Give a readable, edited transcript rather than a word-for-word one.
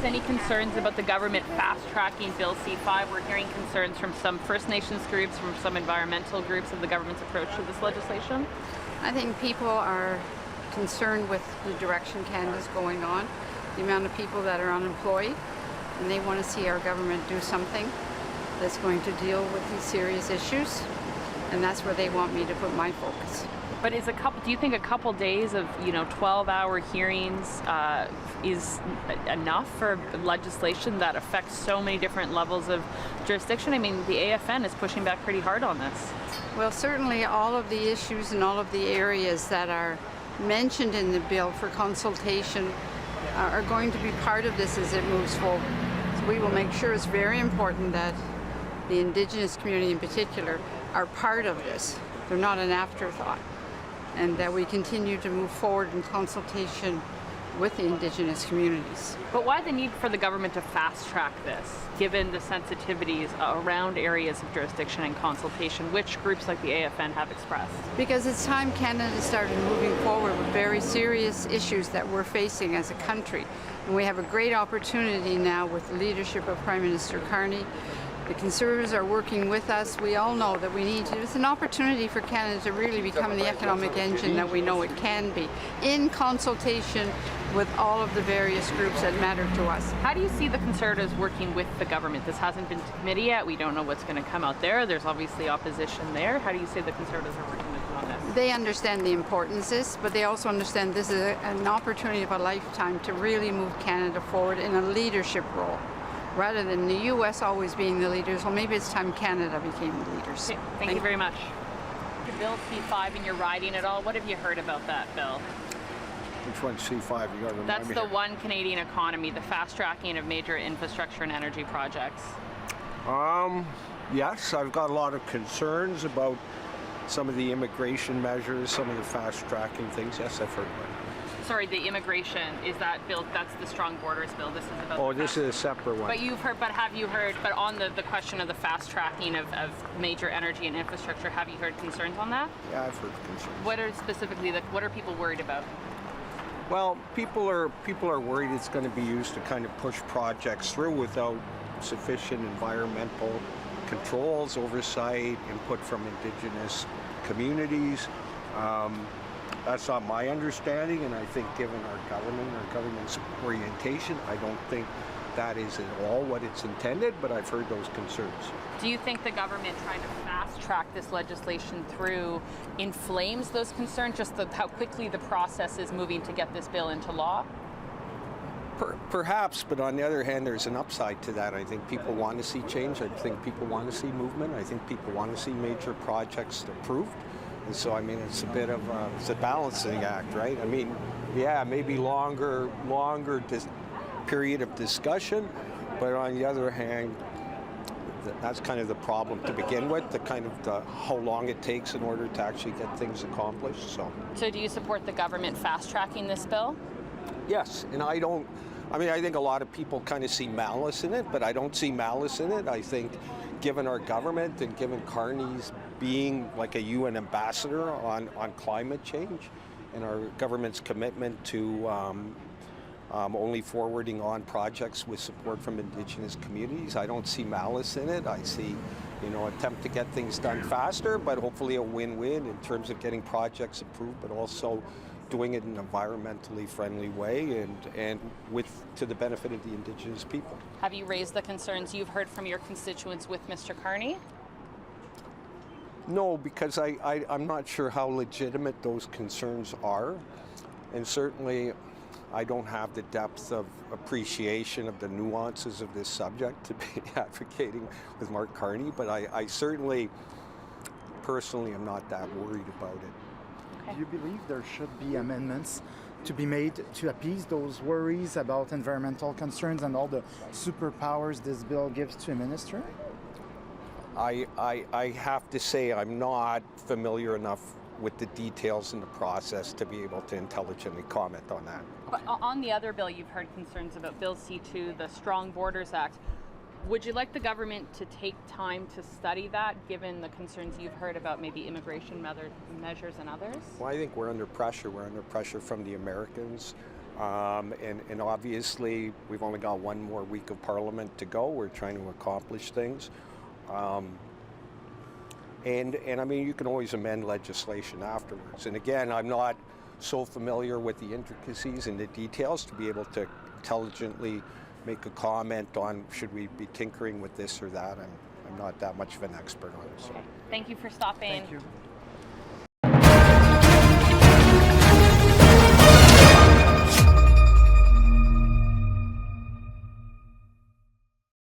any concerns about the government fast-tracking Bill C-5? We're hearing concerns from some First Nations groups, from some environmental groups of the government's approach to this legislation. I think people are concerned with the direction Canada's going on, the amount of people that are unemployed, and they want to see our government do something that's going to deal with these serious issues, and that's where they want me to put my focus. But do you think a couple days of 12-hour hearings is enough for legislation that affects so many different levels of jurisdiction? I mean, the AFN is pushing back pretty hard on this. Well, certainly all of the issues and all of the areas that are mentioned in the bill for consultation are going to be part of this as it moves forward. So we will make sure it's very important that the Indigenous community in particular are part of this. They're not an afterthought. And that we continue to move forward in consultation with the Indigenous communities. But why the need for the government to fast-track this, given the sensitivities around areas of jurisdiction and consultation, which groups like the AFN have expressed? Because it's time Canada started moving forward with very serious issues that we're facing as a country. And we have a great opportunity now with the leadership of Prime Minister Carney. The Conservatives are working with us. We all know that it's an opportunity for Canada to really become the economic engine that we know it can be, in consultation with all of the various groups that matter to us. How do you see the Conservatives working with the government? This hasn't been to committee yet. We don't know what's going to come out there. There's obviously opposition there. How do you say the Conservatives are working with them on this? They understand the importance of this, but they also understand this is an opportunity of a lifetime to really move Canada forward in a leadership role. Rather than the U.S. always being the leaders, well, maybe it's time Canada became the leaders. Okay, thank you very much. The Bill C-5 and you're riding it all. What have you heard about that bill? Which one's C-5? You got to remind me. That's the one Canadian economy, the fast-tracking of major infrastructure and energy projects. Yes, I've got a lot of concerns about some of the immigration measures, some of the fast-tracking things. Yes, I've heard about it. Sorry, the immigration, is that bill, that's the strong borders bill. This is about this is a separate one. But have you heard, but on the question of the fast tracking of major energy and infrastructure, have you heard concerns on that? Yeah, I've heard concerns. What are specifically, what are people worried about? Well, people are worried it's going to be used to kind of push projects through without sufficient environmental controls, oversight, input from Indigenous communities. That's not my understanding, and I think given our government's orientation, I don't think that is at all what it's intended, but I've heard those concerns. Do you think the government trying to fast-track this legislation through inflames those concerns, just how quickly the process is moving to get this bill into law? Perhaps, but on the other hand, there's an upside to that. I think people want to see change. I think people want to see movement. I think people want to see major projects approved. And so, I mean, it's a bit of it's a balancing act, right? I mean, yeah, maybe longer period of discussion, but on the other hand, that's kind of the problem to begin with, how long it takes in order to actually get things accomplished. So do you support the government fast-tracking this bill? Yes, and I think a lot of people kind of see malice in it, but I don't see malice in it. I think given our government and given Carney's being like a UN ambassador on climate change and our government's commitment to only forwarding on projects with support from Indigenous communities, I don't see malice in it. I see, attempt to get things done faster, but hopefully a win-win in terms of getting projects approved, but also doing it in an environmentally friendly way and to the benefit of the Indigenous people. Have you raised the concerns you've heard from your constituents with Mr. Carney? No, because I'm not sure how legitimate those concerns are, and certainly I don't have the depth of appreciation of the nuances of this subject to be advocating with Mark Carney, but I certainly, personally, am not that worried about it. Do you believe there should be amendments to be made to appease those worries about environmental concerns and all the superpowers this bill gives to a minister? I have to say I'm not familiar enough with the details in the process to be able to intelligently comment on that. But on the other bill, you've heard concerns about Bill C-2, the Strong Borders Act. Would you like the government to take time to study that, given the concerns you've heard about maybe immigration measures and others? Well, I think we're under pressure. We're under pressure from the Americans. And obviously, we've only got one more week of Parliament to go. We're trying to accomplish things. And I mean, you can always amend legislation afterwards. And again, I'm not so familiar with the intricacies and the details to be able to intelligently make a comment on should we be tinkering with this or that. I'm not that much of an expert on it. So. Thank you for stopping. Thank you.